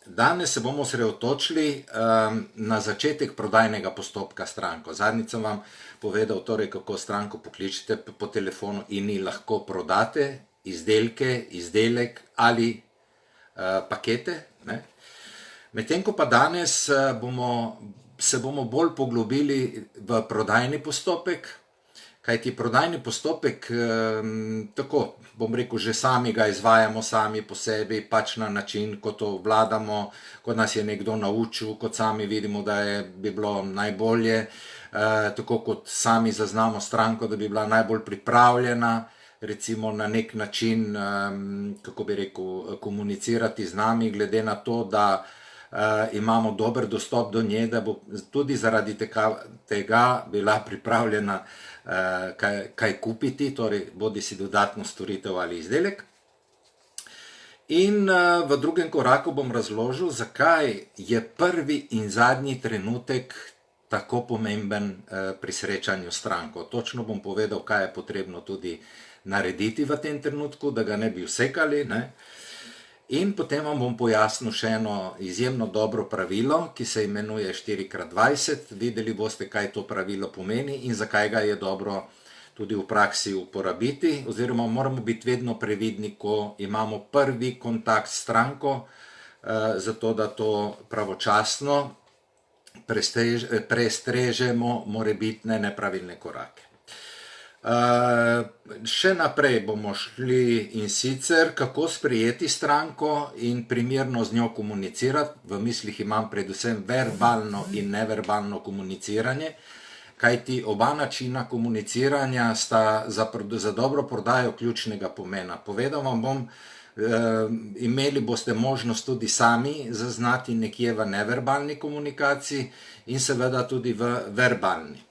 Danes se bomo osredotočili na začetek prodajnega postopka stranko. Zadnjič sem vam povedal, torej, kako stranko pokličete po telefonu in ji lahko prodate izdelke, izdelek ali pakete. Medtem ko pa danes se bomo bolj poglobili v prodajni postopek, kajti prodajni postopek, tako bom rekel, že sami ga izvajamo sami po sebi, pač na način, kot to obvladamo, kot nas je nekdo naučil, kot sami vidimo, da bi bilo najbolje, tako kot sami zaznamo stranko, da bi bila najbolj pripravljena, recimo na nek način, kako bi rekel, komunicirati z nami, glede na to, da imamo dober dostop do nje, da bo tudi zaradi tega bila pripravljena kaj kupiti, torej bodi si dodatno storitev ali izdelek. In v drugem koraku bom razložil, zakaj je prvi in zadnji trenutek tako pomemben pri srečanju s stranko. Točno bom povedal, kaj je potrebno tudi narediti v tem trenutku, da ga ne bi usekali, In potem vam bom pojasnil še eno izjemno dobro pravilo, ki se imenuje 4x20. Videli boste, kaj to pravilo pomeni in zakaj ga je dobro tudi v praksi uporabiti. Oziroma moramo biti vedno previdni, ko imamo prvi kontakt s stranko, zato da to pravočasno prestrežemo morebitne nepravilne korake. Še naprej bomo šli in sicer, kako sprejeti stranko in primerno z njo komunicirati. V mislih imam predvsem verbalno in neverbalno komuniciranje, kajti oba načina komuniciranja sta za dobro prodajo ključnega pomena. Povedal vam bom, imeli boste možnost tudi sami zaznati nekje v neverbalni komunikaciji in seveda tudi v verbalni.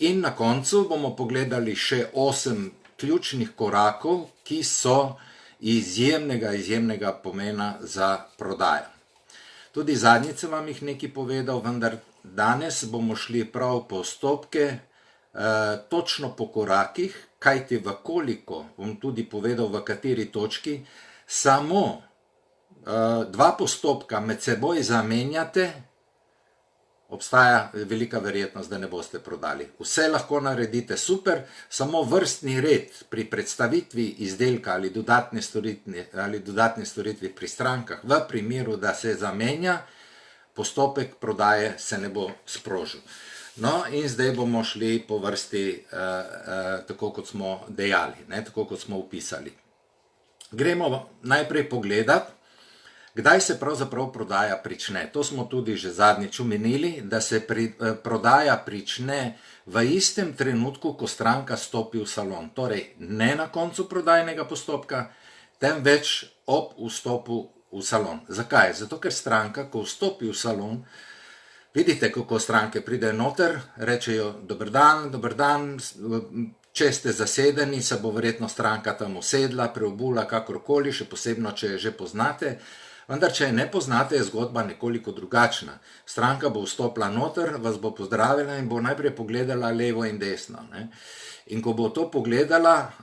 In na koncu bomo pogledali še 8 ključnih korakov, ki so izjemnega pomena za prodajo. Tudi zadnjič sem vam jih nekaj povedal, vendar danes bomo šli prav postopke, točno po korakih, kajti koliko, bom tudi povedal v kateri točki, samo 2 postopka med seboj zamenjate, obstaja velika verjetnost, da ne boste prodali. Vse lahko naredite super, samo vrstni red pri predstavitvi izdelka ali dodatne storitve pri strankah, v primeru, da se zamenja, postopek prodaje se ne bo sprožil. No, in zdaj bomo šli po vrsti, tako kot smo dejali, tako kot smo opisali. Gremo najprej pogledati, kdaj se pravzaprav prodaja prične. To smo tudi že zadnjič omenili, da se prodaja prične v istem trenutku, ko stranka stopi v salon. Torej, ne na koncu prodajnega postopka, temveč ob vstopu v salon. Zakaj? Zato, ker stranka, ko vstopi v salon, vidite, kako stranke pridejo noter, rečejo dober dan, če ste zasedeni, se bo verjetno stranka tam usedla, preobula, kakorkoli, še posebno, če je že poznate. Vendar, če je ne poznate, je zgodba nekoliko drugačna. Stranka bo vstopila noter, vas bo pozdravila in bo najprej pogledala levo in desno. In ko bo to pogledala,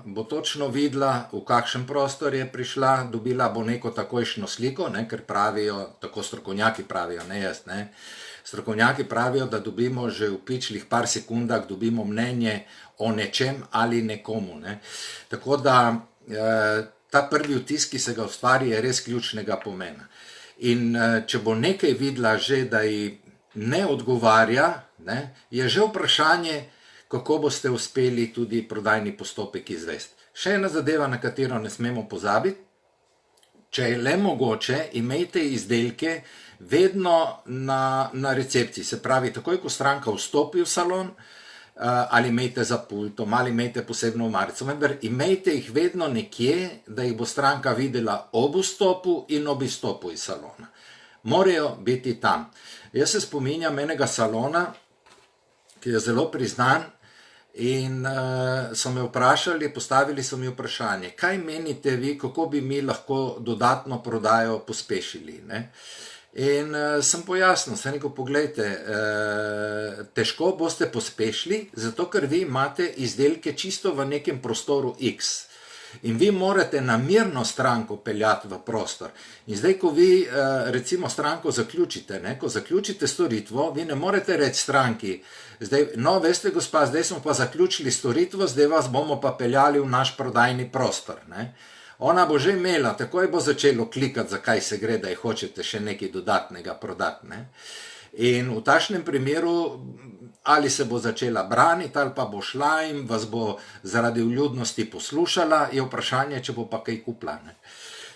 bo točno videla, v kakšen prostor je prišla, dobila bo neko takojšnjo sliko, ker pravijo, tako strokovnjaki pravijo, ne jaz, Strokovnjaki pravijo, da dobimo že v pičlih par sekundah, dobimo mnenje o nečem ali nekomu. Tako da ta prvi vtis, ki se ga ustvari, je res ključnega pomena. In če bo nekaj videla že, da ji ne odgovarja, je že vprašanje, kako boste uspeli tudi prodajni postopek izvesti. Še ena zadeva, na katero ne smemo pozabiti, če je le mogoče, imejte izdelke vedno na recepciji. Se pravi, takoj ko stranka vstopi v salon, ali imejte za pultom, ali imejte posebno omarico, vendar imejte jih vedno nekje, da jih bo stranka videla ob vstopu in ob izstopu iz salona. Morajo biti tam. Jaz se spominjam enega salona, ki je zelo priznan, in so me vprašali, postavili so mi vprašanje, kaj menite vi, kako bi mi lahko dodatno prodajo pospešili, In sem pojasnil, sem rekel, poglejte, težko boste pospešili, zato ker vi imate izdelke čisto v nekem prostoru X. In vi morate namerno stranko peljati v prostor. In zdaj, ko vi recimo stranko zaključite, ko zaključite storitvo, vi ne morete reči stranki, zdaj, no, veste, gospa, zdaj smo pa zaključili storitvo, zdaj vas bomo pa peljali v naš prodajni prostor. Ona bo že imela, takoj bo začelo klikati, zakaj se gre, da je hočete še nekaj dodatnega prodati. In v takšnem primeru ali se bo začela braniti, ali pa bo šla in vas bo zaradi vljudnosti poslušala, je vprašanje, če bo pa kaj kupila.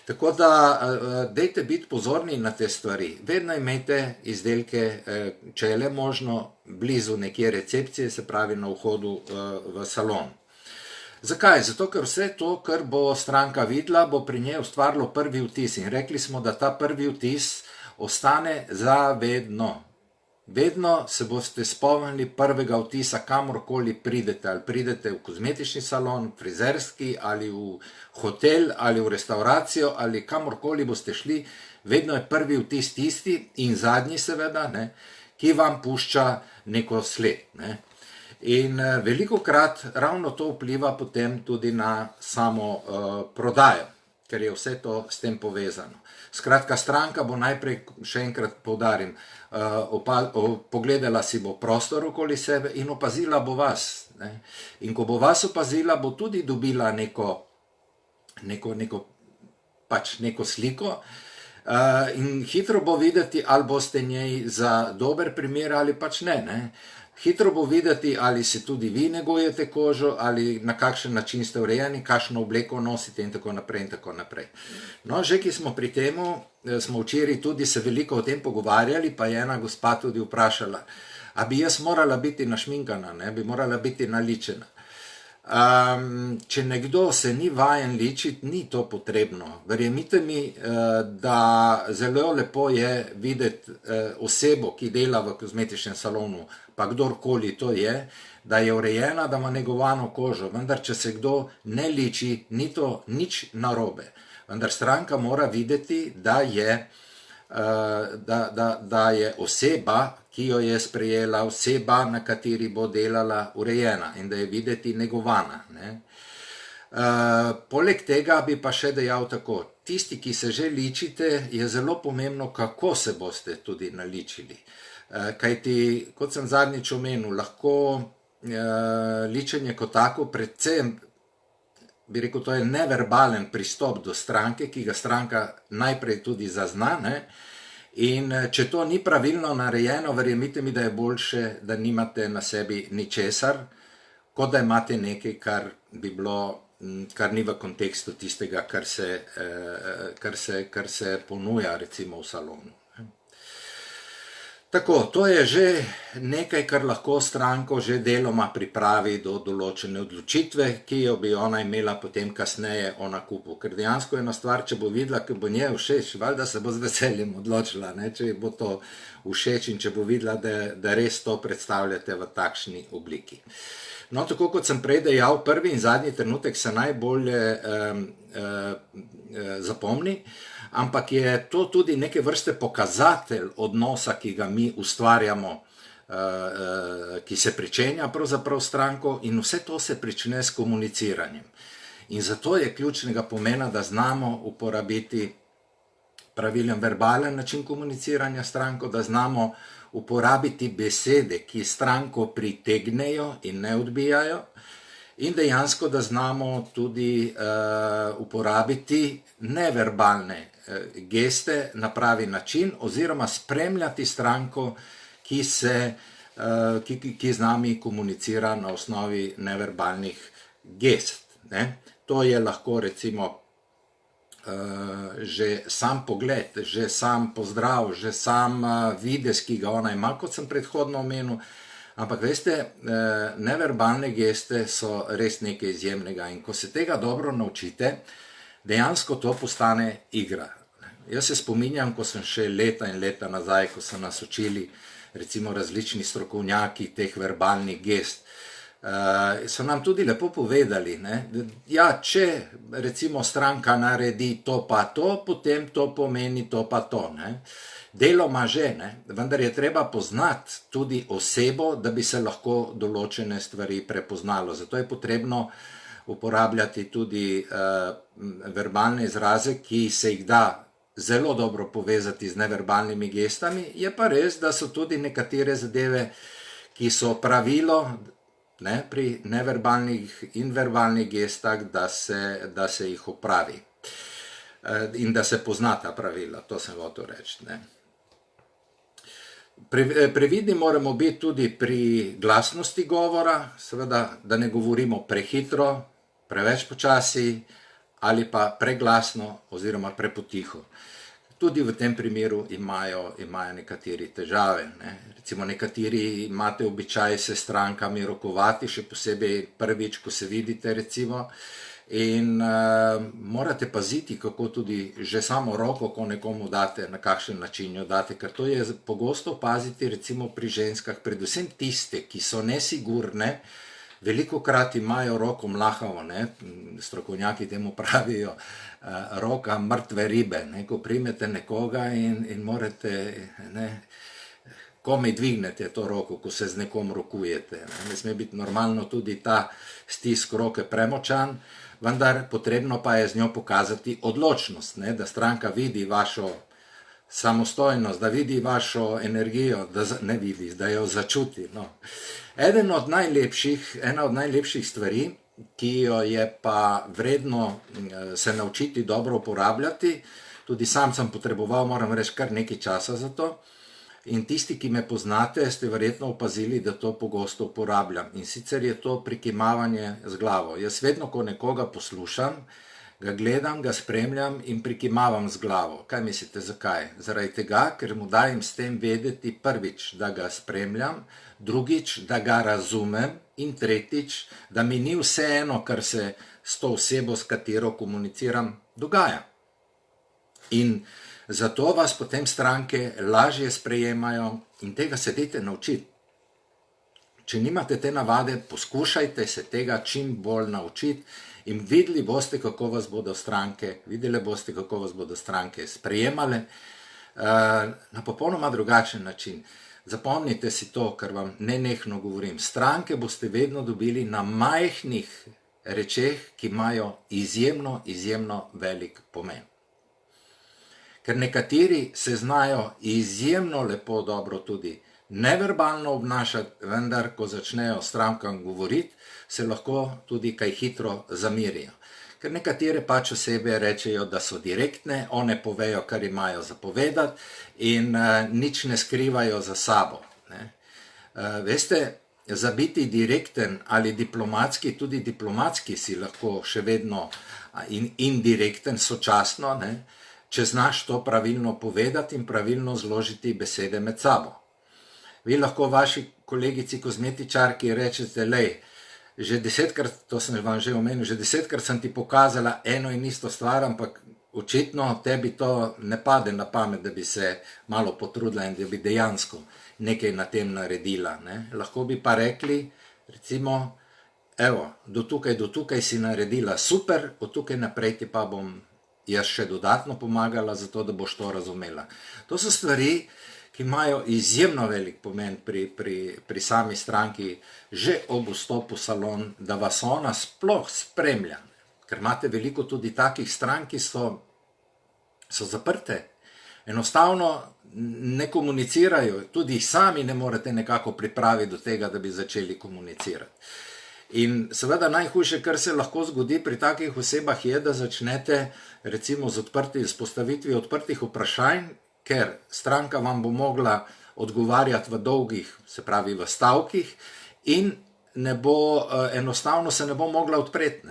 Tako da, dajte biti pozorni na te stvari. Vedno imejte izdelke, če je le možno, blizu nekje recepcije, se pravi na vhodu v salon. Zakaj? Zato, ker vse to, kar bo stranka videla, bo pri njej ustvarilo prvi vtis. In rekli smo, da ta prvi vtis ostane zavedno. Vedno se boste spomnili prvega vtisa, kamorkoli pridete. Ali pridete v kozmetični salon, frizerski, ali v hotel, ali v restauracijo, ali kamorkoli boste šli, vedno je prvi vtis tisti in zadnji seveda, ki vam pušča neko sled. In velikokrat ravno to vpliva potem tudi na samo prodajo, ker je vse to s tem povezano. Skratka, stranka bo najprej, še enkrat poudarim, pogledala si bo prostor okoli sebe in opazila bo vas. In ko bo vas opazila, bo tudi dobila neko sliko in hitro bo videti, ali boste njej za dober primer ali pač ne. Hitro bo videti, ali se tudi vi negujete kožo, ali na kakšen način ste urejeni, kakšno obleko nosite in tako naprej in tako naprej. No, že ki smo pri temu, smo včeraj tudi se veliko o tem pogovarjali, pa je ena gospa tudi vprašala, a bi jaz morala biti našminkana, bi morala biti naličena. Če nekdo se ni vajen ličiti, ni to potrebno. Verjemite mi, da zelo lepo je videti osebo, ki dela v kozmetičnem salonu, pa kdorkoli to je, da je urejena, da ima negovano kožo. Vendar, če se kdo ne liči, ni to nič narobe. Vendar stranka mora videti, da je oseba, ki jo je sprejela, oseba, na kateri bo delala, urejena in da je videti negovana. Poleg tega bi pa še dejal tako, tisti, ki se že ličite, je zelo pomembno, kako se boste tudi naličili. Kajti, kot sem zadnjič omenil, lahko ličenje kot tako, predvsem, bi rekel, to je neverbalen pristop do stranke, ki ga stranka najprej tudi zazna, in če to ni pravilno narejeno, verjemite mi, da je boljše, da nimate na sebi ničesar, kot da imate nekaj, kar bi bilo, kar ni v kontekstu tistega, kar se ponuja recimo v salonu. Tako, to je že nekaj, kar lahko stranko že deloma pripravi do določene odločitve, ki jo bi ona imela potem kasneje o nakupu. Ker dejansko ena stvar, če bo videla, ki bo njej všeč, valjda se bo z veseljem odločila, če ji bo to všeč in če bo videla, da res to predstavljate v takšni obliki. No, tako kot sem prej dejal, prvi in zadnji trenutek se najbolje zapomni, ampak je to tudi neke vrste pokazatelj odnosa, ki ga mi ustvarjamo, ki se pričenja pravzaprav stranko in vse to se prične s komuniciranjem. In zato je ključnega pomena, da znamo uporabiti pravilen verbalen način komuniciranja stranko, da znamo uporabiti besede, ki stranko pritegnejo in ne odbijajo, in dejansko, da znamo tudi uporabiti neverbalne geste na pravi način oziroma spremljati stranko, ki z nami komunicira na osnovi neverbalnih gest. To je lahko recimo že sam pogled, že sam pozdrav, že sam videz, ki ga ona ima, kot sem predhodno omenil. Ampak veste, neverbalne geste so res nekaj izjemnega in ko se tega dobro naučite, dejansko to postane igra. Jaz se spominjam, ko sem še leta in leta nazaj, ko so nas učili recimo različni strokovnjaki teh verbalnih gest, so nam tudi lepo povedali, ja, če recimo stranka naredi to pa to, potem to pomeni to pa to. Deloma že, vendar je treba poznati tudi osebo, da bi se lahko določene stvari prepoznalo. Zato je potrebno uporabljati tudi verbalne izraze, ki se jih da zelo dobro povezati z neverbalnimi gestami. Je pa res, da so tudi nekatere zadeve, ki so pravilo, pri neverbalnih in verbalnih gestah, da se jih opravi. In da se pozna ta pravila, to sem hotel reči. Previdni moramo biti tudi pri glasnosti govora, seveda, da ne govorimo prehitro, preveč počasi ali pa preglasno oziroma prepotiho. Tudi v tem primeru imajo nekateri težave. Recimo nekateri imate običaj se s strankami rokovati, še posebej prvič, ko se vidite recimo, in morate paziti, kako tudi že samo roko, ko nekomu date, na kakšen način jo date, ker to je pogosto opaziti recimo pri ženskah, predvsem tiste, ki so nesigurne, velikokrat imajo roko mlahavo, strokovnjaki temu pravijo roka mrtve ribe, ko primete nekoga in morate, komaj dvignete to roko, ko se z nekom rokujete. Ne sme biti normalno tudi ta stisk roke premočan, vendar potrebno pa je z njo pokazati odločnost, da stranka vidi vašo samostojnost, da vidi vašo energijo, da jo začuti. Ena od najlepših stvari, ki jo je pa vredno se naučiti dobro uporabljati, tudi sam sem potreboval, moram reči, kar nekaj časa za to, in tisti, ki me poznate, ste verjetno opazili, da to pogosto uporabljam. In sicer je to prikimavanje z glavo. Jaz vedno, ko nekoga poslušam, ga gledam, ga spremljam in prikimavam z glavo. Kaj mislite, zakaj? Zaradi tega, ker mu dajem s tem vedeti prvič, da ga spremljam, drugič, da ga razumem in tretjič, da mi ni vseeno, kar se s to osebo, s katero komuniciram, dogaja. In zato vas potem stranke lažje sprejemajo in tega se dajte naučiti. Če nimate te navade, poskušajte se tega čim bolj naučiti in videli boste, kako vas bodo stranke sprejemale na popolnoma drugačen način. Zapomnite si to, kar vam nenehno govorim. Stranke boste vedno dobili na majhnih rečeh, ki imajo izjemno velik pomen. Ker nekateri se znajo izjemno lepo dobro tudi neverbalno obnašati, vendar, ko začnejo strankam govoriti, se lahko tudi kaj hitro zamirijo. Ker nekatere pač osebe rečejo, da so direktne, one povejo, kar imajo za povedati in nič ne skrivajo za sabo. Veste, za biti direkten ali diplomatski, tudi diplomatski si lahko še vedno indirekten sočasno, če znaš to pravilno povedati in pravilno zložiti besede med sabo. Vi lahko vaši kolegici kozmetičarki rečete, že 10-krat, to sem vam že omenil, že 10-krat sem ti pokazala eno in isto stvar, ampak očitno tebi to ne pade na pamet, da bi se malo potrudila in da bi dejansko nekaj na tem naredila. Lahko bi pa rekli, recimo, evo, do tukaj si naredila super, od tukaj naprej ti pa bom jaz še dodatno pomagala, zato da boš to razumela. To so stvari, ki imajo izjemno velik pomen pri sami stranki, že ob vstopu v salon, da vas ona sploh spremlja. Ker imate veliko tudi takih strank, ki so zaprte. Enostavno ne komunicirajo, tudi sami ne morete nekako pripraviti do tega, da bi začeli komunicirati. In seveda najhujše, kar se lahko zgodi pri takih osebah, je, da začnete recimo z postavitvijo odprtih vprašanj, ker stranka vam bo mogla odgovarjati v dolgih, se pravi v stavkih, in enostavno se ne bo mogla odpreti.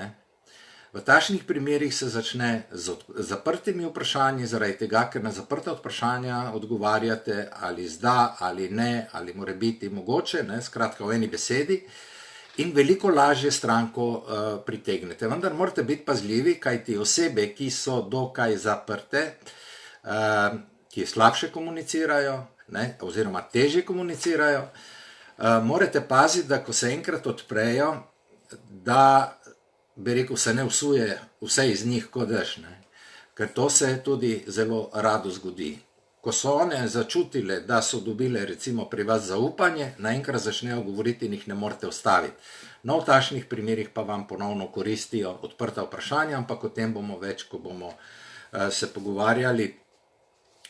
V takšnih primerih se začne z zaprtimi vprašanji, zaradi tega, ker na zaprta vprašanja odgovarjate ali z da, ali ne, ali mora biti mogoče, skratka v eni besedi, in veliko lažje stranko pritegnete. Vendar morate biti pazljivi, kajti osebe, ki so dokaj zaprte, ki slabše komunicirajo, oziroma težje komunicirajo, morate paziti, da ko se enkrat odprejo, da, bi rekel, se ne vsuje vse iz njih kot dež, ker to se tudi zelo rado zgodi. ko so one začutile, da so dobile recimo pri vas zaupanje, naenkrat začnejo govoriti in jih ne morete ustaviti. No, v takšnih primerih pa vam ponovno koristijo odprta vprašanja, ampak o tem bomo več, ko bomo se pogovarjali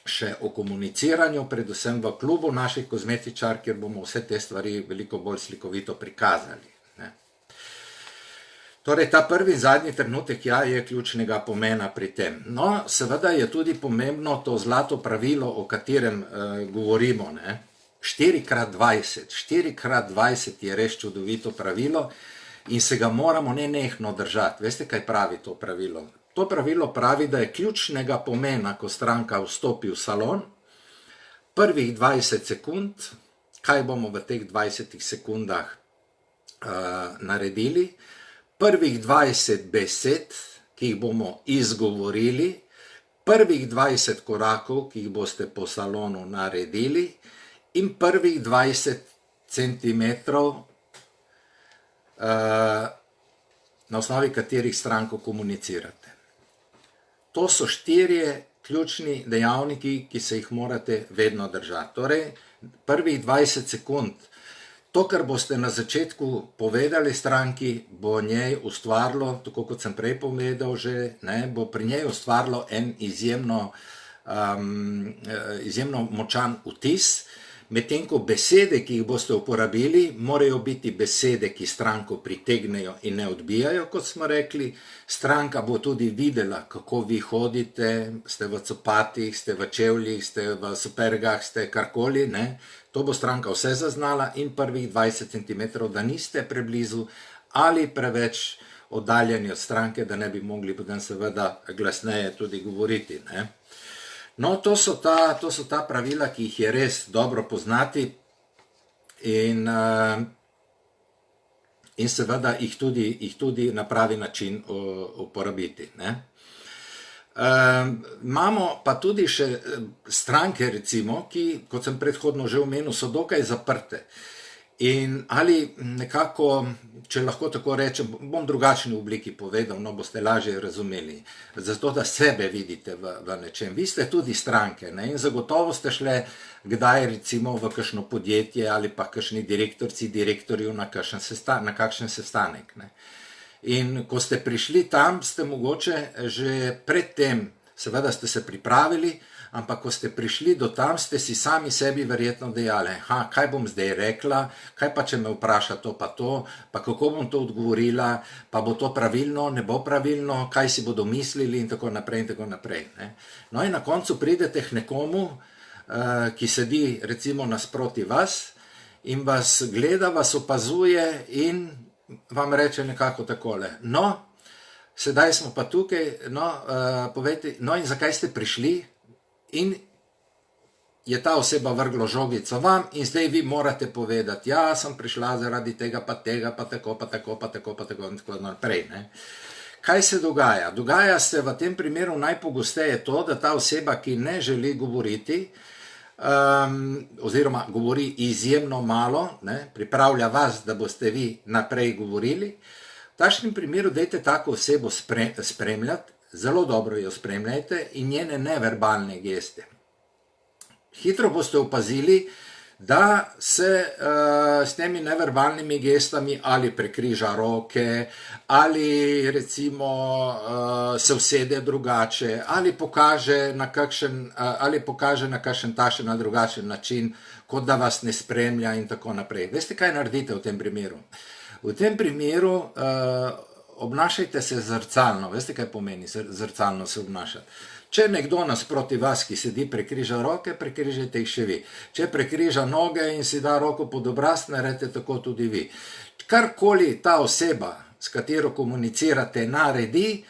še o komuniciranju, predvsem v klubu naših kozmetičar, kjer bomo vse te stvari veliko bolj slikovito prikazali. Torej, ta prvi in zadnji trenutek je ključnega pomena pri tem. No, seveda je tudi pomembno to zlato pravilo, o katerem govorimo, 4x20. 4x20 je res čudovito pravilo in se ga moramo nenehno držati. Veste, kaj pravi to pravilo? To pravilo pravi, da je ključnega pomena, ko stranka vstopi v salon, prvih 20 sekund, kaj bomo v teh 20 sekundah naredili, prvih 20 besed, ki jih bomo izgovorili, prvih 20 korakov, ki jih boste po salonu naredili, in prvih 20 centimetrov, na osnovi katerih stranko komunicirate. To so 4 ključni dejavniki, ki se jih morate vedno držati. Torej, prvih 20 sekund, to, kar boste na začetku povedali stranki, bo njej ustvarilo, tako kot sem prej povedal že, bo pri njej ustvarilo en izjemno močan vtis, medtem ko besede, ki jih boste uporabili, morajo biti besede, ki stranko pritegnejo in ne odbijajo, kot smo rekli. Stranka bo tudi videla, kako vi hodite, ste v copatih, ste v čevljih, ste v supergah, ste karkoli, to bo stranka vse zaznala in prvih 20 cm, da niste preblizu ali preveč oddaljeni od stranke, da ne bi mogli potem seveda glasneje tudi govoriti, No, to so ta pravila, ki jih je res dobro poznati in seveda jih tudi na pravi način uporabiti. Imamo pa tudi še stranke, recimo, ki, kot sem predhodno že omenil, so dokaj zaprte. In ali nekako, če lahko tako rečem, bom drugačni obliki povedal, no boste lažje razumeli, zato da sebe vidite v nečem. Vi ste tudi stranke in zagotovo ste šle kdaj recimo v kakšno podjetje ali pa kakšni direktorju na kakšen sestanek. In ko ste prišli tam, ste mogoče že predtem, seveda ste se pripravili, ampak ko ste prišli do tam, ste si sami sebi verjetno dejali, kaj bom zdaj rekla, kaj pa če me vpraša to, pa kako bom to odgovorila, pa bo to pravilno, ne bo pravilno, kaj si bodo mislili in tako naprej in tako naprej. No in na koncu pridete k nekomu, ki sedi recimo nasproti vas in vas gleda, vas opazuje in vam reče nekako takole, no, sedaj smo pa tukaj, povejte, no in zakaj ste prišli? In je ta oseba vrgla žogico vam in zdaj vi morate povedati, ja, sem prišla zaradi tega, pa tega, pa tako, pa tako, pa tako, pa tako in tako naprej. Kaj se dogaja? Dogaja se v tem primeru najpogosteje to, da ta oseba, ki ne želi govoriti, oziroma govori izjemno malo, pripravlja vas, da boste vi naprej govorili, v takšnem primeru dajte tako osebo spremljati, zelo dobro jo spremljajte in njene neverbalne geste. Hitro boste opazili, da se s temi neverbalnimi gestami ali prekriža roke, ali recimo se usede drugače, ali pokaže na kakšen takšen ali drugačen način, kot da vas ne spremlja in tako naprej. Veste, kaj naredite v tem primeru? V tem primeru obnašajte se zrcalno. Veste, kaj pomeni zrcalno se obnašati? Če nekdo nasproti vas, ki sedi, prekriža roke, prekrižajte jih še vi. Če prekriža noge in si da roko pod obraz, naredite tako tudi vi. Karkoli ta oseba, s katero komunicirate, naredi,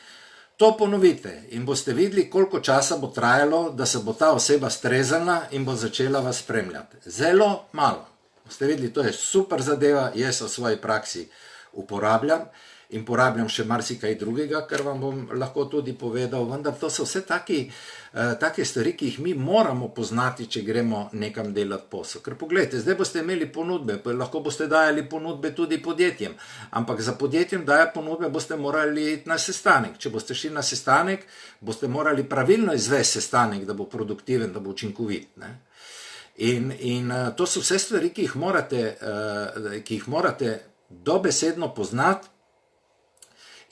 to ponovite in boste videli, koliko časa bo trajalo, da se bo ta oseba streznila in bo začela vas spremljati. Zelo malo. Boste videli, to je super zadeva, jaz v svoji praksi uporabljam in porabljam še marsikaj drugega, kar vam bom lahko tudi povedal, vendar to so vse take stvari, ki jih mi moramo poznati, če gremo nekam delati posel. Ker pogledajte, zdaj boste imeli ponudbe, pa lahko boste dajali ponudbe tudi podjetjem, ampak za podjetjem daja ponudbe boste morali iti na sestanek. Če boste šli na sestanek, boste morali pravilno izvesti sestanek, da bo produktiven, da bo učinkovit, ne? In to so vse stvari, ki jih morate dobesedno poznati.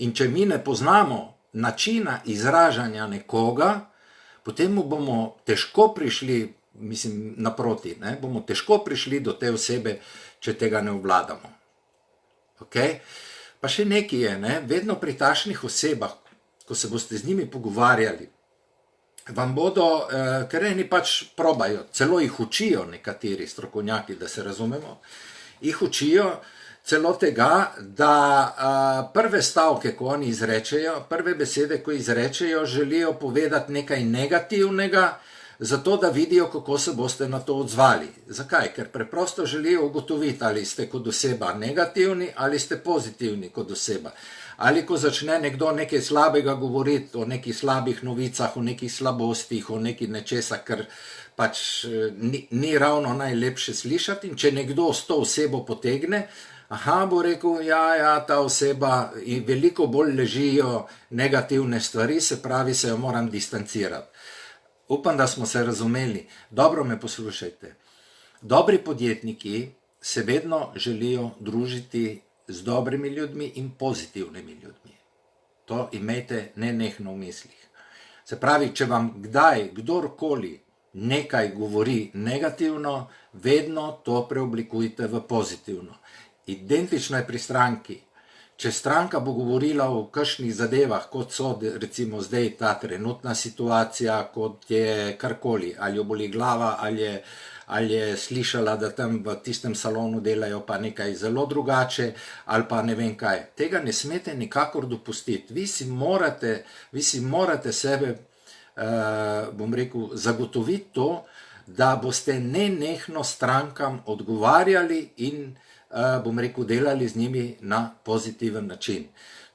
In če mi ne poznamo načina izražanja nekoga, potem mu bomo težko prišli, mislim, naproti, ne? Bomo težko prišli do te osebe, če tega ne obvladamo. Okay? Pa še nekaj je, ne? Vedno pri takšnih osebah, ko se boste z njimi pogovarjali, vam bodo, ker eni pač probajo, celo jih učijo nekateri strokovnjaki, da se razumemo, jih učijo, celo tega, da prve stavke, ko oni izrečejo, prve besede, ko izrečejo, želijo povedati nekaj negativnega, zato da vidijo, kako se boste na to odzvali. Zakaj? Ker preprosto želijo ugotoviti, ali ste kot oseba negativni, ali ste pozitivni kot oseba. Ali ko začne nekdo nekaj slabega govoriti o nekih slabih novicah, o nekih slabostih, o nekih nečesa, kar pač ni ravno najlepše slišati, in če nekdo s to osebo potegne, bo rekel, ja, ta oseba, in veliko bolj ležijo negativne stvari, se pravi, se jo moram distancirati. Upam, da smo se razumeli. Dobro me poslušajte. Dobri podjetniki se vedno želijo družiti z dobrimi ljudmi in pozitivnimi ljudmi. To imejte nenehno v mislih. Se pravi, če vam kdorkoli nekaj govori negativno, vedno to preoblikujte v pozitivno. Identično je pri stranki. Če stranka bo govorila o kakšnih zadevah, kot so recimo zdaj ta trenutna situacija, kot je karkoli, ali jo boli glava, ali je slišala, da tam v tistem salonu delajo pa nekaj zelo drugače, ali pa ne vem kaj. Tega ne smete nikakor dopustiti. Vi si morate sebe, bom rekel, zagotoviti to, da boste nenehno strankam odgovarjali in bom rekel, delali z njimi na pozitiven način.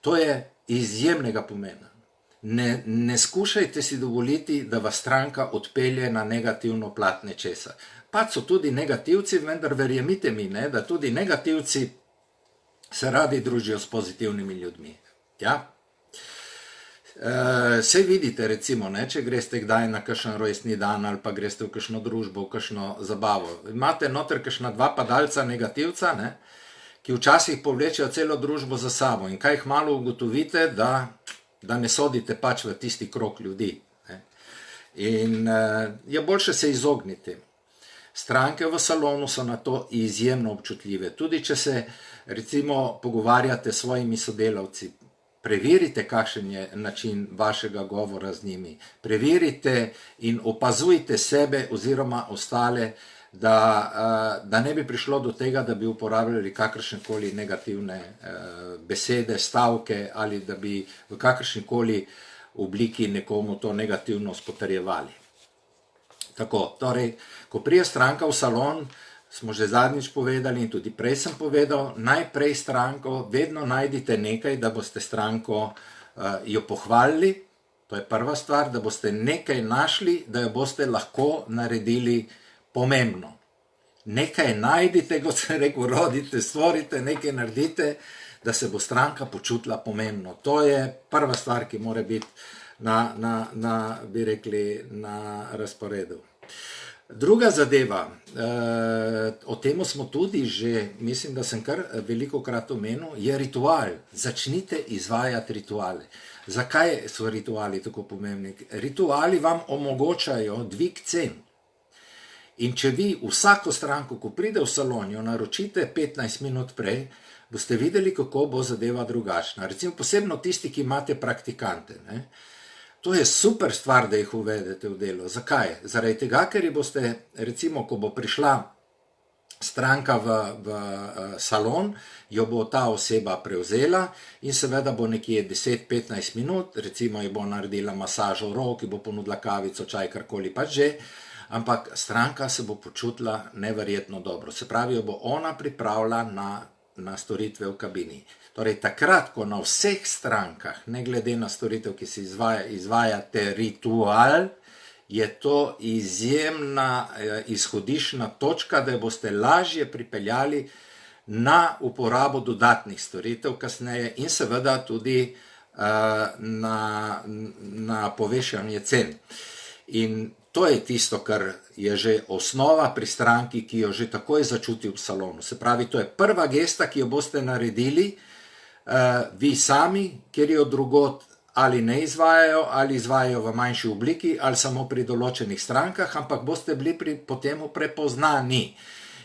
To je izjemnega pomena. Ne skušajte si dovoliti, da vas stranka odpelje na negativno plat nečesa. Pač so tudi negativci, vendar verjemite mi, ne, da tudi negativci se radi družijo s pozitivnimi ljudmi. Ja? Sej vidite, recimo, ne, če greste kdaj na kakšen rojstni dan ali pa greste v kakšno družbo, v kakšno zabavo. Imate noter kakšna dva padalca negativca, ne, ki včasih povlečejo celo družbo za sabo, in kaj kmalu ugotovite, da ne sodite pač v tisti krog ljudi. Ne. In je boljše se izogniti. Stranke v salonu so na to izjemno občutljive. Tudi če se recimo pogovarjate s svojimi sodelavci, preverite, kakšen je način vašega govora z njimi. Preverite in opazujte sebe oziroma ostale, da ne bi prišlo do tega, da bi uporabljali kakršnekoli negativne besede, stavke, ali da bi v kakršnikoli obliki nekomu to negativno spotrjevali. Tako, torej, ko prije stranka v salon, smo že zadnjič povedali in tudi prej sem povedal, najprej stranko, vedno najdite nekaj, da boste stranko jo pohvalili, to je prva stvar, da boste nekaj našli, da jo boste lahko naredili pomembno. Nekaj najdite, kot sem rekel, rodite, stvorite, nekaj naredite, da se bo stranka počutila pomembno. To je prva stvar, ki mora biti bi rekli, na razporedu. Druga zadeva, o temu smo tudi že, mislim, da sem kar veliko krat omenil, je ritual. Začnite izvajati rituale. Zakaj so rituali tako pomembni? Rituali vam omogočajo dvig cen. In če vi vsako stranko, ko pride v salon, jo naročite 15 minut prej, boste videli, kako bo zadeva drugačna. Recimo posebno tisti, ki imate praktikante, ne? To je super stvar, da jih uvedete v delo. Zakaj? Zaradi tega, ker boste, recimo, ko bo prišla stranka v salon, jo bo ta oseba prevzela in seveda bo nekje 10-15 minut, recimo ji bo naredila masažo rok, ji bo ponudila kavico, čaj, karkoli pač že, ampak stranka se bo počutila neverjetno dobro. Se pravi, jo bo ona pripravila na storitve v kabini. Torej, takrat, ko na vseh strankah, ne glede na storitev, ki se izvajate ritual, je to izjemna izhodiščna točka, da boste lažje pripeljali na uporabo dodatnih storitev kasneje in seveda tudi na povečanje cen. In to je tisto, kar je že osnova pri stranki, ki jo že takoj začuti v salonu. Se pravi, to je prva gesta, ki jo boste naredili vi sami, ker jo drugod ali ne izvajajo, ali izvajajo v manjši obliki, ali samo pri določenih strankah, ampak boste bili potem prepoznani.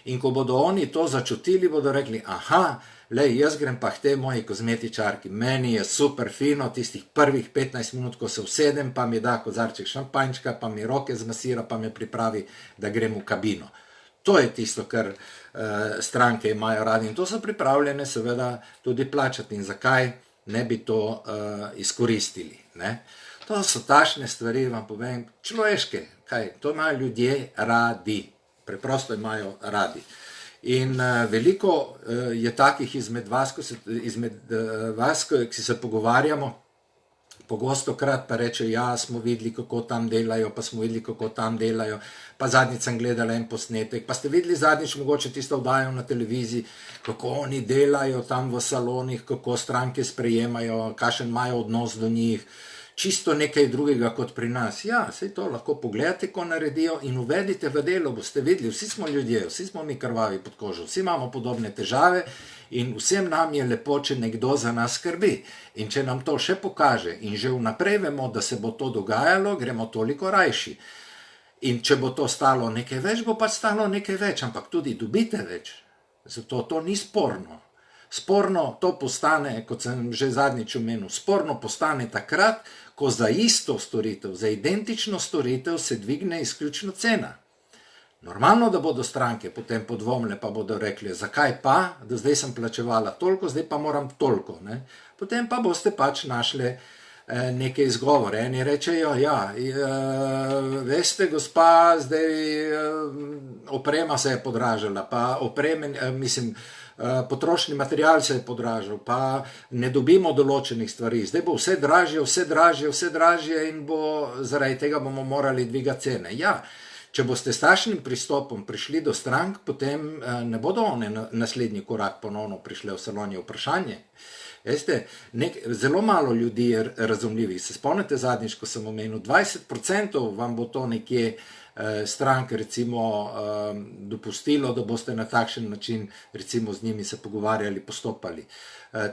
In ko bodo oni to začutili, bodo rekli, aha, lej, jaz grem pa k tej moji kozmetičarki, meni je super fino, tistih prvih 15 minut, ko se usedem, pa mi da kozarček šampanjčka, pa mi roke zmasira, pa me pripravi, da grem v kabino. To je tisto, kar stranke imajo radi in to so pripravljene seveda tudi plačati. In zakaj ne bi to izkoristili? Ne? To so takšne stvari, vam povem, človeške, kaj, to imajo ljudje radi, preprosto imajo radi. In veliko je takih izmed vas, ki se pogovarjamo, pogosto krat pa reče, ja, smo videli, kako tam delajo, pa smo videli, kako tam delajo, pa zadnjič sem gledala en posnetek, pa ste videli zadnjič mogoče tisto vdajo na televiziji, kako oni delajo tam v salonih, kako stranke sprejemajo, kakšen imajo odnos do njih, čisto nekaj drugega kot pri nas. Ja, saj to lahko pogledate, ko naredijo in uvedite v delo, boste videli, vsi smo ljudje, vsi smo mi krvavi pod kožo, vsi imamo podobne težave in vsem nam je lepo, če nekdo za nas skrbi. In če nam to še pokaže in že vnaprej vemo, da se bo to dogajalo, gremo toliko rajši. In če bo to stalo nekaj več, bo pa stalo nekaj več, ampak tudi dobite več. Zato to ni sporno. Sporno to postane, kot sem že zadnjič omenil, sporno postane takrat, ko za isto storitev, za identično storitev se dvigne izključno cena. Normalno, da bodo stranke potem podvomile, pa bodo rekli, zakaj pa, da zdaj sem plačevala toliko, zdaj pa moram toliko. Ne? Potem pa boste pač našli neke izgovore. Eni rečejo, ja, veste, gospa, zdaj oprema se je podražila, pa potrošni material se je podražil, pa ne dobimo določenih stvari. Zdaj bo vse dražje, vse dražje, vse dražje in zaradi tega bomo morali dvigati cene. Ja, če boste s takšnim pristopom prišli do strank, potem ne bodo one naslednji korak ponovno prišle v salonje vprašanje. Veste, zelo malo ljudi je razumljivih. Se spomnite zadnjič, ko sem omenil, 20% vam bo to nekje stranke recimo dopustilo, da boste na takšen način recimo z njimi se pogovarjali, postopali.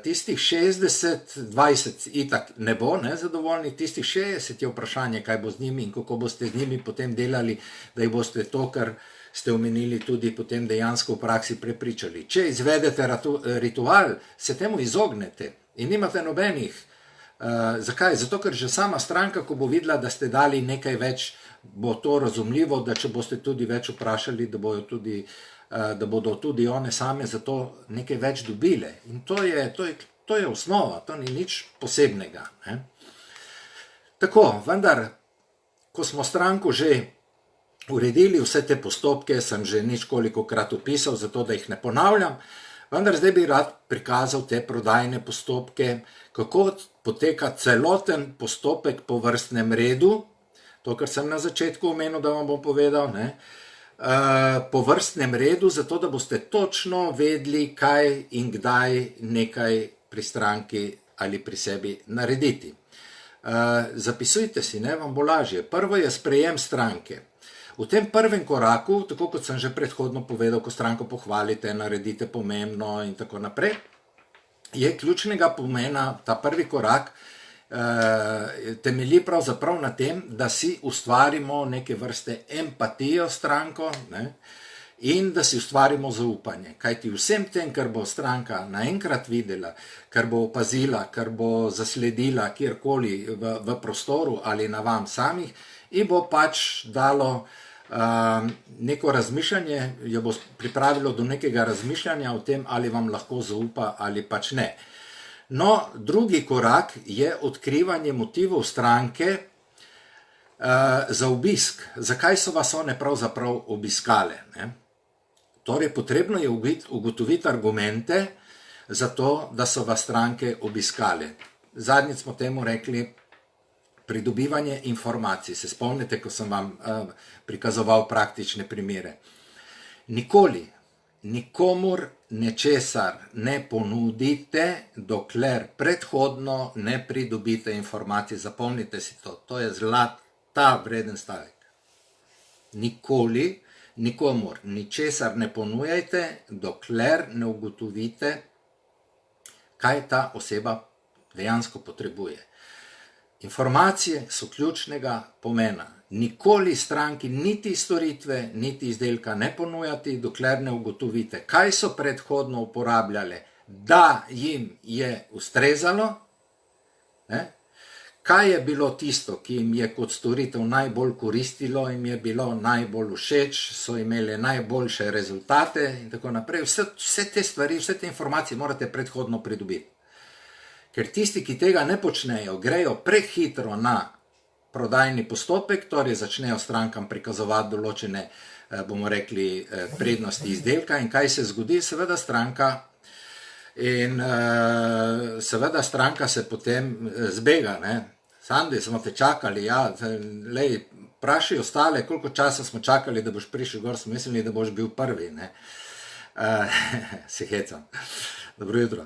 Tistih 60, 20 itak ne bo zadovoljnih, tistih 60 je vprašanje, kaj bo z njimi in kako boste z njimi potem delali, da jih boste to, kar ste omenili, tudi potem dejansko v praksi prepričali. Če izvedete ritual, se temu izognete in nimate nobenih. Zakaj? Zato, ker že sama stranka, ko bo videla, da ste dali nekaj več, bo to razumljivo, da če boste tudi več vprašali, da bodo tudi one same za to nekaj več dobile. In to je osnova, to ni nič posebnega. Ne? Tako, vendar, ko smo stranko že uredili vse te postopke, sem že ničkolikokrat opisal, zato da jih ne ponavljam, vendar zdaj bi rad prikazal te prodajne postopke, kako poteka celoten postopek po vrstnem redu, to, kar sem na začetku omenil, da vam bom povedal, po vrstnem redu, zato da boste točno vedeli, kaj in kdaj nekaj pri stranki ali pri sebi narediti. Zapisujte si, vam bo lažje. Prvo je sprejem stranke. V tem prvem koraku, tako kot sem že predhodno povedal, ko stranko pohvalite, naredite pomembno in tako naprej, je ključnega pomena ta prvi korak, temelji pravzaprav na tem, da si ustvarimo neke vrste empatijo stranko in da si ustvarimo zaupanje. Kajti vsem tem, kar bo stranka naenkrat videla, kar bo opazila, kar bo zasledila kjerkoli v prostoru ali na vam samih, in bo pač dalo neko razmišljanje, jo bo pripravilo do nekega razmišljanja o tem, ali vam lahko zaupa ali pač ne. No, drugi korak je odkrivanje motivov stranke za obisk. Zakaj so vas one pravzaprav obiskale? Torej, potrebno je ugotoviti argumente, zato, da so vas stranke obiskali. Zadnjič smo temu rekli pridobivanje informacij. Se spomnite, ko sem vam prikazoval praktične primere. Nikoli, nikomur nečesar ne ponudite, dokler predhodno ne pridobite informacij. Zapomnite si to. To je zlata vreden stavek. Nikoli, nikomur ničesar ne ponujajte, dokler ne ugotovite, kaj ta oseba dejansko potrebuje. Informacije so ključnega pomena. Nikoli stranki niti storitve, niti izdelka ne ponujati, dokler ne ugotovite, kaj so predhodno uporabljale, da jim je ustrezalo, kaj je bilo tisto, ki jim je kot storitev najbolj koristilo, jim je bilo najbolj všeč, so imeli najboljše rezultate in tako naprej. Vse te stvari, vse te informacije morate predhodno pridobiti. Ker tisti, ki tega ne počnejo, grejo prehitro na prodajni postopek, torej začnejo strankam prikazovati določene, bomo rekli, prednosti izdelka in kaj se zgodi, seveda stranka se potem zbega, ne. Sandi, smo te čakali, ja, lej, vprašaj ostale, koliko časa smo čakali, da boš prišel gor, smo mislili, da boš bil prvi, ne. Se hecam. Dobro jutro.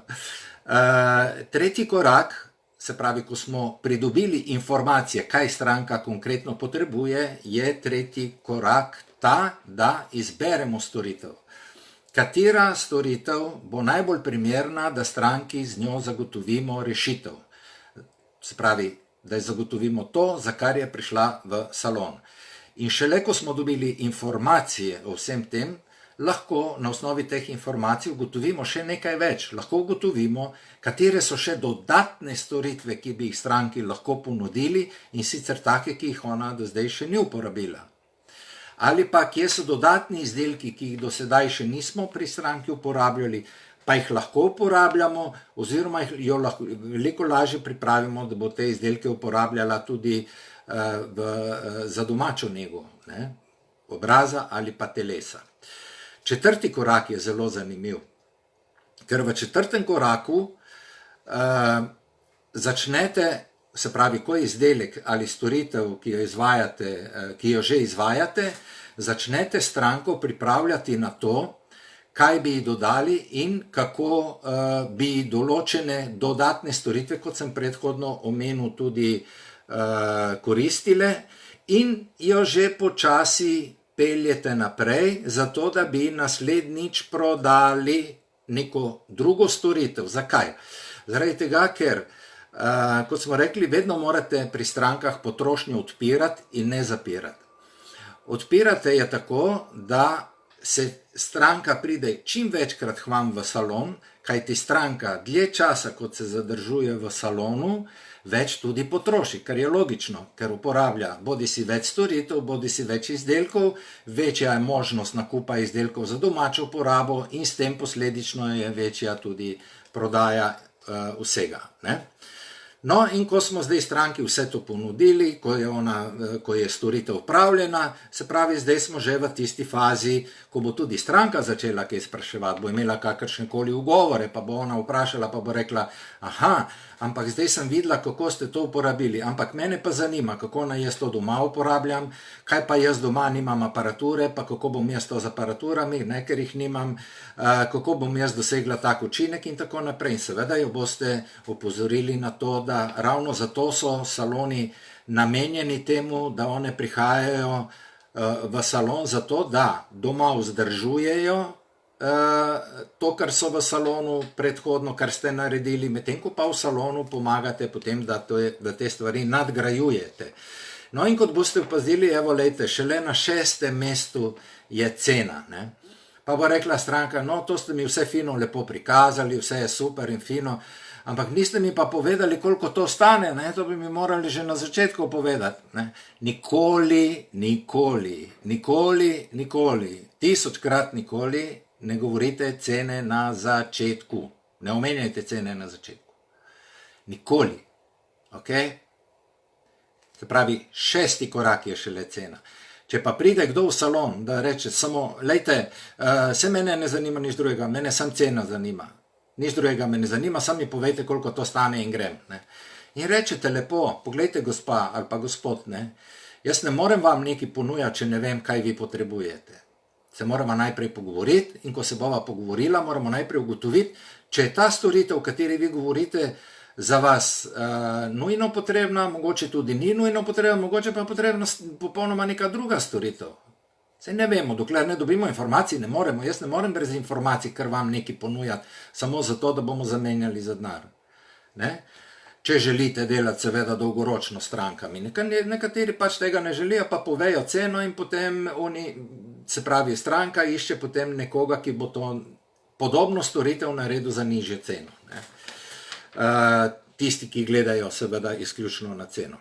Tretji korak, se pravi, ko smo pridobili informacije, kaj stranka konkretno potrebuje, je tretji korak ta, da izberemo storitev. Katera storitev bo najbolj primerna, da stranki z njo zagotovimo rešitev. Se pravi, da zagotovimo to, za kar je prišla v salon. In šele, ko smo dobili informacije o vsem tem, lahko na osnovi teh informacij ugotovimo še nekaj več. Lahko ugotovimo, katere so še dodatne storitve, ki bi jih stranki lahko ponudili in sicer take, ki jih ona do zdaj še ni uporabila. Ali pa, kje so dodatni izdelki, ki jih do sedaj še nismo pri stranki uporabljali, pa jih lahko uporabljamo oziroma jo lahko veliko lažje pripravimo, da bo te izdelke uporabljala tudi za domačo nego, ne, obraza ali pa telesa. Četrti korak je zelo zanimiv, ker v četrtem koraku začnete, se pravi, ko je izdelek ali storitev, ki jo že izvajate, začnete stranko pripravljati na to, kaj bi ji dodali in kako bi določene dodatne storitve, kot sem predhodno omenil, tudi koristile in jo že počasi peljete naprej, zato da bi naslednjič prodali neko drugo storitev. Zakaj? Zaradi tega, ker, kot smo rekli, vedno morate pri strankah potrošnjo odpirati in ne zapirati. Odpirate je tako, da se stranka pride čim večkrat k vam v salon, kajti stranka dlje časa, kot se zadržuje v salonu, več tudi potroši, kar je logično, ker uporablja bodisi več storitev, bodisi več izdelkov, večja je možnost nakupa izdelkov za domačo uporabo in s tem posledično je večja tudi prodaja vsega, ne. No, in ko smo zdaj stranki vse to ponudili, ko je storitev upravljena, se pravi, zdaj smo že v tisti fazi, ko bo tudi stranka začela kaj spraševati, bo imela kakršnekoli ugovore, pa bo ona vprašala, pa bo rekla, aha, ampak zdaj sem videla, kako ste to uporabili, ampak mene pa zanima, kako naj jaz to doma uporabljam, kaj pa jaz doma nimam aparature, pa kako bom jaz to z aparaturami, ne, ker jih nimam, kako bom jaz dosegla tak učinek in tako naprej. In seveda jo boste opozorili na to, da ravno zato so saloni namenjeni temu, da one prihajajo v salon, zato da doma vzdržujejo to, kar so v salonu predhodno, kar ste naredili, medtem ko pa v salonu pomagate potem, da te stvari nadgrajujete. No in kot boste opazili, evo lejte, šele na 6. mestu je cena, ne. Pa bo rekla stranka, no to ste mi vse fino lepo prikazali, vse je super in fino, ampak niste mi pa povedali, koliko to stane, ne, to bi mi morali že na začetku povedati, ne. Nikoli, nikoli, nikoli, nikoli, 1000-krat nikoli ne govorite cene na začetku. Ne omenjajte cene na začetku. Nikoli. Ok? Se pravi, 6. korak je šele cena. Če pa pride kdo v salon, da reče samo, lejte, se mene ne zanima nič drugega, mene sam cena zanima. nič drugega me ne zanima, samo mi povejte, koliko to stane in grem. Ne. In rečete lepo, poglejte gospa ali pa gospod, ne, jaz ne morem vam nekaj ponujati, če ne vem, kaj vi potrebujete. Se moramo najprej pogovoriti in ko se bova pogovorila, moramo najprej ugotoviti, če je ta storitev, o kateri vi govorite, za vas nujno potrebna, mogoče tudi ni nujno potrebna, mogoče pa potrebna popolnoma neka druga storitev. Saj ne vemo, dokler ne dobimo informacij, ne moremo, jaz ne morem brez informacij, ker vam nekaj ponujati, samo zato, da bomo zamenjali za denar. Ne? Če želite delati seveda dolgoročno s strankami, nekateri pač tega ne želijo, pa povejo ceno in potem se pravi, stranka išče potem nekoga, ki bo to podobno storitev naredil za nižjo ceno. Ne? Tisti, ki gledajo seveda izključno na ceno.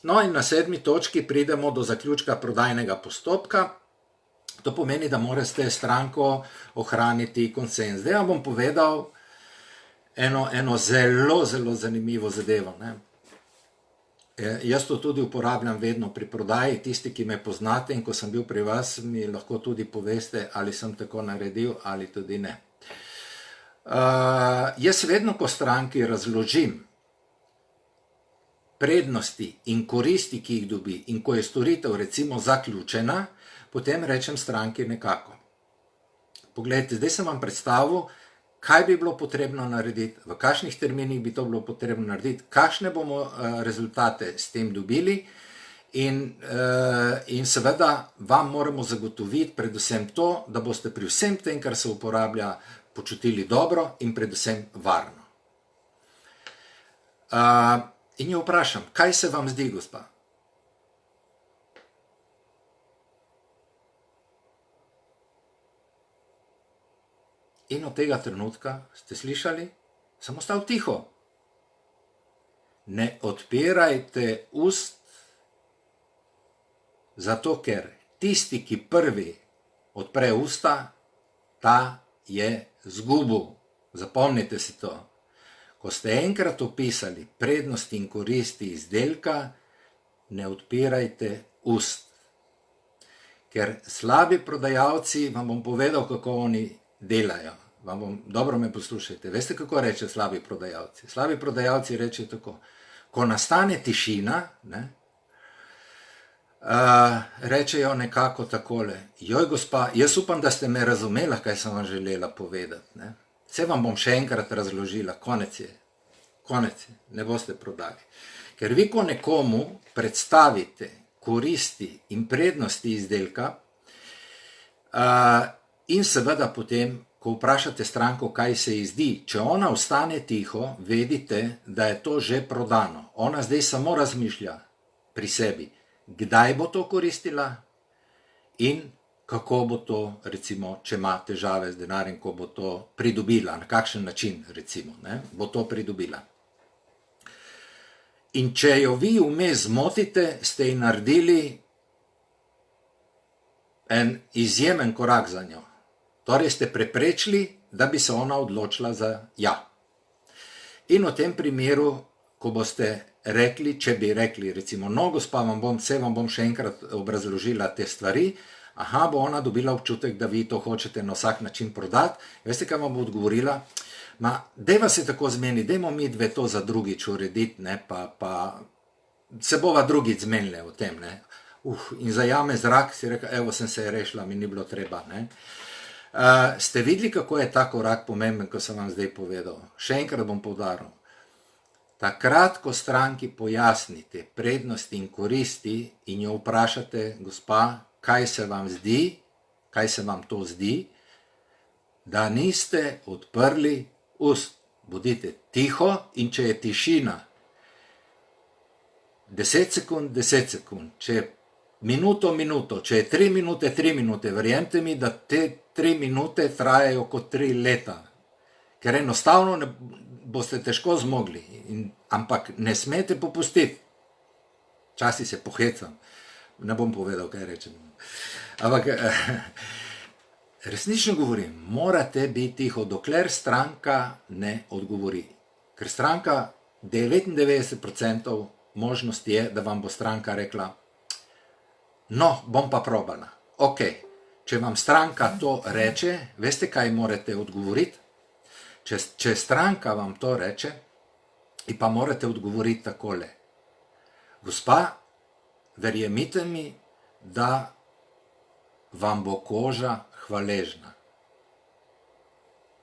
No in na 7. točki pridemo do zaključka prodajnega postopka. To pomeni, da morate stranko ohraniti konsens. Zdaj vam bom povedal eno zelo, zelo zanimivo zadevo. Ne? Jaz to tudi uporabljam vedno pri prodaji. Tisti, ki me poznate in ko sem bil pri vas, mi lahko tudi poveste, ali sem tako naredil ali tudi ne. Jaz vedno, ko stranki razložim prednosti in koristi, ki jih dobi, in ko je storitev recimo zaključena, potem rečem stranki nekako. Poglejte, zdaj sem vam predstavil, kaj bi bilo potrebno narediti, v kakšnih terminih bi to bilo potrebno narediti, kakšne bomo rezultate s tem dobili in seveda vam moramo zagotoviti predvsem to, da boste pri vsem tem, kar se uporablja, počutili dobro in predvsem varno. In jo vprašam, kaj se vam zdi, gospa? In od tega trenutka ste slišali, sem ostal tiho. Ne odpirajte ust, zato ker tisti, ki prvi odpre usta, ta je zgubil. Zapomnite si to. Ko ste enkrat opisali prednosti in koristi izdelka, ne odpirajte ust. Ker slabi prodajalci, vam bom povedal, kako oni delajo. Dobro me poslušajte. Veste, kako reče slabi prodajalci? Slabi prodajalci reče tako. Ko nastane tišina, ne, rečejo nekako takole. Joj, gospa, jaz upam, da ste me razumela, kaj sem vam želela povedati. Ne. Vse vam bom še enkrat razložila. Konec je. Ne boste prodali. Ker vi, ko nekomu predstavite koristi in prednosti izdelka in seveda potem, ko vprašate stranko, kaj se ji zdi, če ona ostane tiho, vedite, da je to že prodano. Ona zdaj samo razmišlja pri sebi, kdaj bo to koristila in kako bo to, recimo, če ima težave z denarjem, ko bo to pridobila, na kakšen način, recimo, ne, bo to pridobila. In če jo vi vmes zmotite, ste ji naredili en izjemen korak za njo. Torej ste preprečili, da bi se ona odločila za ja. In v tem primeru, ko boste rekli, če bi rekli, recimo, no, gospa, vam bom še enkrat obrazložila te stvari, bo ona dobila občutek, da vi to hočete na vsak način prodati. Veste, kaj vam bo odgovorila? Dejva se tako zmeni, dejmo mi dve to za drugič urediti, ne, pa se bova drugič zmenile o tem. Ne. In zajame zrak, si reka, evo, sem se rešila, mi ni bilo treba. Ne. Ste videli, kako je ta korak pomemben, ko sem vam zdaj povedal? Še enkrat bom poudaril. Takrat, ko stranki pojasnite prednosti in koristi in jo vprašate, gospa, kaj se vam zdi, kaj se vam to zdi, da niste odprli ust. Bodite tiho in če je tišina 10 sekund, 10 sekund, če je minuto, če je 3 minute, 3 minute, verjemite mi, da te 3 minute trajajo kot 3 leta. Ker enostavno boste težko zmogli, ampak ne smete popustiti. Včasih se pohecam, ne bom povedal, kaj rečem. Ampak resnično govorim, morate biti tiho, dokler stranka ne odgovori. Ker stranka 99% možnosti je, da vam bo stranka rekla, no, bom pa probala. Ok, če vam stranka to reče, veste, kaj morate odgovoriti? Če stranka vam to reče, in pa morate odgovoriti takole. Gospa, verjemite mi, da vam bo koža hvaležna.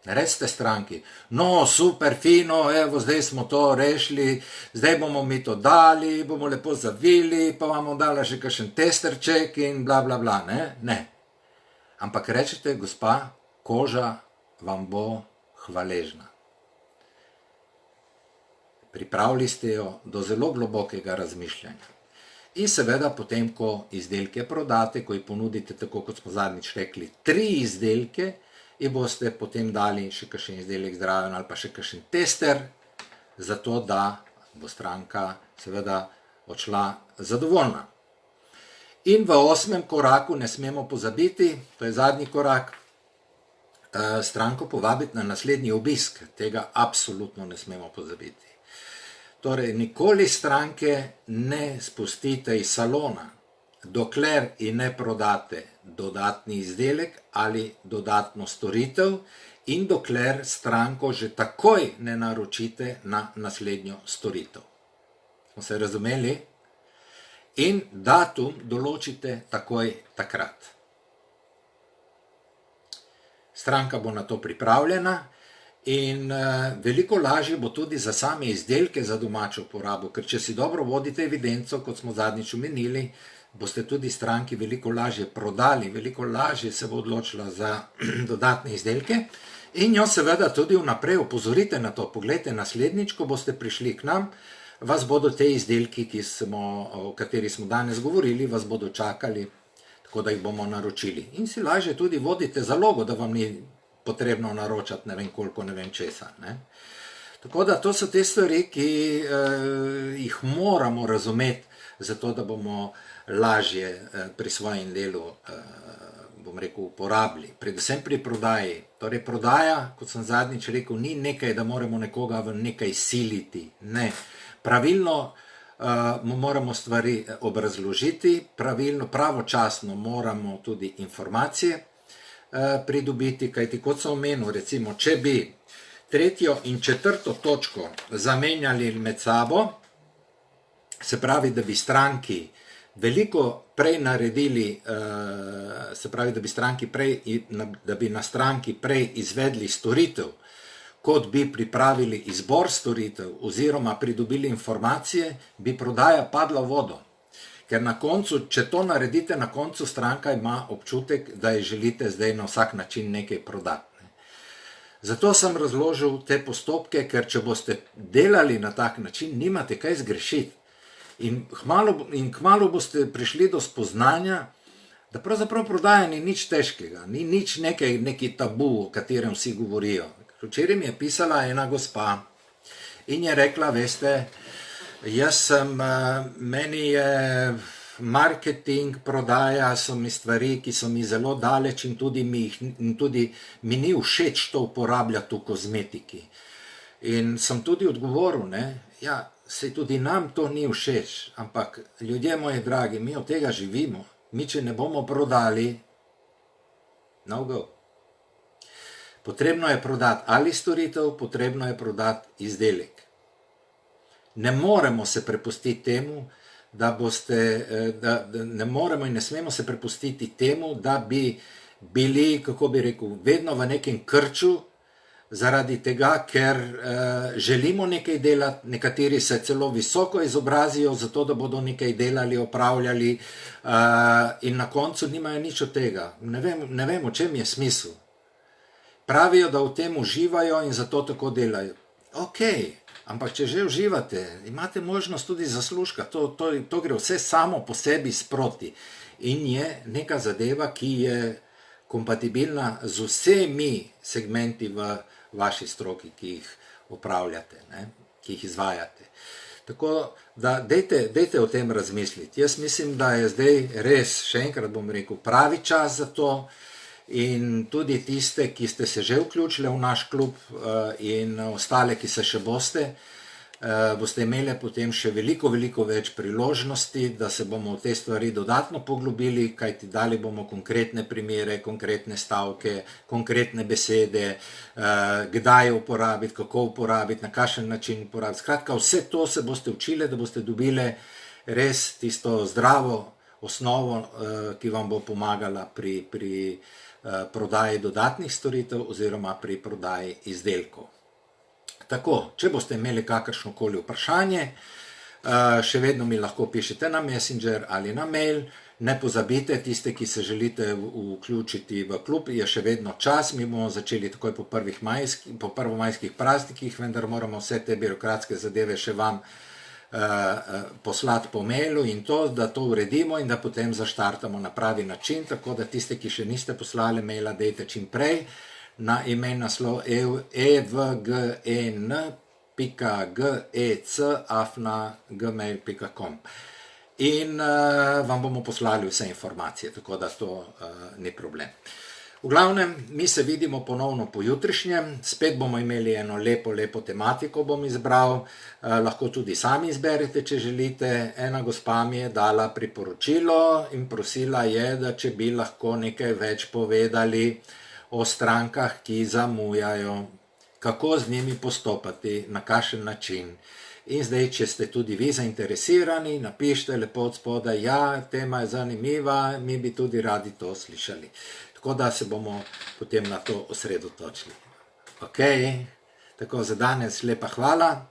Ne recite stranki, no super, fino, evo, zdaj smo to rešili, zdaj bomo mi to dali, bomo lepo zavili, pa vam bomo dala še kakšen testerček in bla bla bla, ne? Ne. Ampak rečete, gospa, koža vam bo hvaležna. Pripravili ste jo do zelo globokega razmišljanja. In seveda potem, ko izdelke prodate, ko jih ponudite, tako kot smo zadnjič rekli, 3 izdelke, in boste potem dali še kakšen izdelek zraven ali pa še kakšen tester, zato da bo stranka seveda odšla zadovoljna. In v 8. koraku ne smemo pozabiti, to je zadnji korak, stranko povabiti na naslednji obisk. Tega absolutno ne smemo pozabiti. Torej, nikoli stranke ne spustite iz salona, dokler ji ne prodate dodatni izdelek ali dodatno storitev in dokler stranko že takoj ne naročite na naslednjo storitev. Smo se razumeli? In datum določite takoj takrat. Stranka bo na to pripravljena in veliko lažje bo tudi za same izdelke za domačo porabo, ker če si dobro vodite evidenco, kot smo zadnjič omenili, boste tudi stranki veliko lažje prodali, veliko lažje se bo odločila za dodatne izdelke in jo seveda tudi vnaprej opozorite na to. Poglejte, naslednjič, ko boste prišli k nam, vas bodo te izdelki, o kateri smo danes govorili, vas bodo čakali, tako da jih bomo naročili. In si lažje tudi vodite zalogo, da vam ni potrebno naročati ne vem koliko, ne vem česa. Tako da to so te stvari, ki jih moramo razumeti, zato da bomo lažje pri svojem delu, bom rekel, uporabili. Predvsem pri prodaji. Torej prodaja, kot sem zadnjič rekel, ni nekaj, da moramo nekoga v nekaj siliti. Ne. Pravilno moramo stvari obrazložiti, pravočasno moramo tudi informacije pridobiti, kajti kot sem omenil, recimo, če bi 3. in 4. točko zamenjali med sabo, se pravi, da bi stranki veliko prej naredili, se pravi, da bi na stranki prej izvedli storitev, kot bi pripravili izbor storitev oziroma pridobili informacije, bi prodaja padla v vodo. Ker na koncu, če to naredite, na koncu stranka ima občutek, da je želite zdaj na vsak način nekaj prodati. Zato sem razložil te postopke, ker če boste delali na tak način, nimate kaj zgrešiti. In kmalu boste prišli do spoznanja, da pravzaprav prodaja ni nič težkega, ni nič neki tabu, o katerem vsi govorijo. Včeraj mi je pisala ena gospa in je rekla, veste, meni je marketing, prodaja, so mi stvari, ki so mi zelo daleč in tudi mi ni všeč to uporabljati v kozmetiki. In sem tudi odgovoril, ja, saj tudi nam to ni všeč, ampak ljudje moji dragi, mi od tega živimo. Mi, če ne bomo prodali, no go. Potrebno je prodati ali storitev, potrebno je prodati izdelek. Ne moremo se prepustiti temu, ne moremo in ne smemo se prepustiti temu, da bi bili, kako bi rekel, vedno v nekem krču, zaradi tega, ker želimo nekaj delati, nekateri se celo visoko izobrazijo, zato da bodo nekaj delali, opravljali in na koncu nimajo nič od tega. Ne vem, v čem je smisel. Pravijo, da v tem uživajo in zato tako delajo. Ok, ampak če že uživate, imate možnost tudi zaslužka, to gre vse samo po sebi sproti in je neka zadeva, ki je kompatibilna z vsemi segmenti v vaši stroki, ki jih opravljate, ki jih izvajate. Tako da dejte o tem razmisliti. Jaz mislim, da je zdaj res, še enkrat bom rekel, pravi čas za to in tudi tiste, ki ste se že vključili v naš klub in ostale, ki se še boste, boste imeli potem še veliko več priložnosti, da se bomo v te stvari dodatno poglobili, kajti dali bomo konkretne primere, konkretne stavke, konkretne besede, kdaj uporabiti, kako uporabiti, na kakšen način uporabiti. Skratka, vse to se boste učili, da boste dobili res tisto zdravo osnovo, ki vam bo pomagala pri prodaji dodatnih storitev oziroma pri prodaji izdelkov. Tako, če boste imeli kakršnokoli vprašanje, še vedno mi lahko pišete na Messenger ali na mail. Ne pozabite, tiste, ki se želite vključiti v klub, je še vedno čas. Mi bomo začeli takoj po prvomajskih praznikih, vendar moramo vse te birokratske zadeve še vam poslati po mailu in to, da to uredimo in da potem zaštartamo na pravi način, tako da tiste, ki še niste poslali maila, dejte čim prej na email naslov evgen.gec@gmail.com in vam bomo poslali vse informacije, tako da to ni problem. V glavnem, mi se vidimo ponovno pojutrišnjem, spet bomo imeli eno lepo tematiko, bom izbral, lahko tudi sami izberete, če želite. Ena gospa mi je dala priporočilo in prosila je, da če bi lahko nekaj več povedali o strankah, ki zamujajo, kako z njimi postopati, na kakšen način. In zdaj, če ste tudi vi zainteresirani, napišite lepo od spodaj, ja, tema je zanimiva, mi bi tudi radi to slišali. Tako da se bomo potem na to osredotočili. Ok, tako za danes lepa hvala.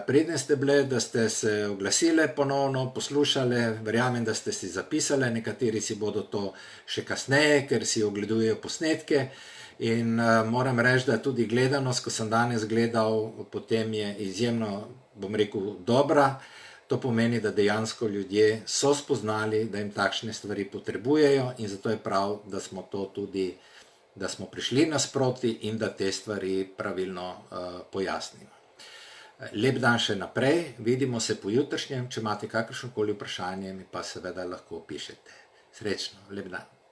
Pridni ste bile, da ste se oglasile ponovno, poslušale, verjamem, da ste si zapisale, nekateri si bodo to še kasneje, ker si ogledujejo posnetke. In moram reči, da tudi gledanost, ko sem danes gledal, potem je izjemno, bom rekel, dobra. To pomeni, da dejansko ljudje so spoznali, da jim takšne stvari potrebujejo in zato je prav, da smo to tudi, da smo prišli nasproti in da te stvari pravilno pojasnimo. Lep dan še naprej, vidimo se pojutrišnjem, če imate kakršnokoli vprašanje, mi pa seveda lahko pišete. Srečno, lep dan.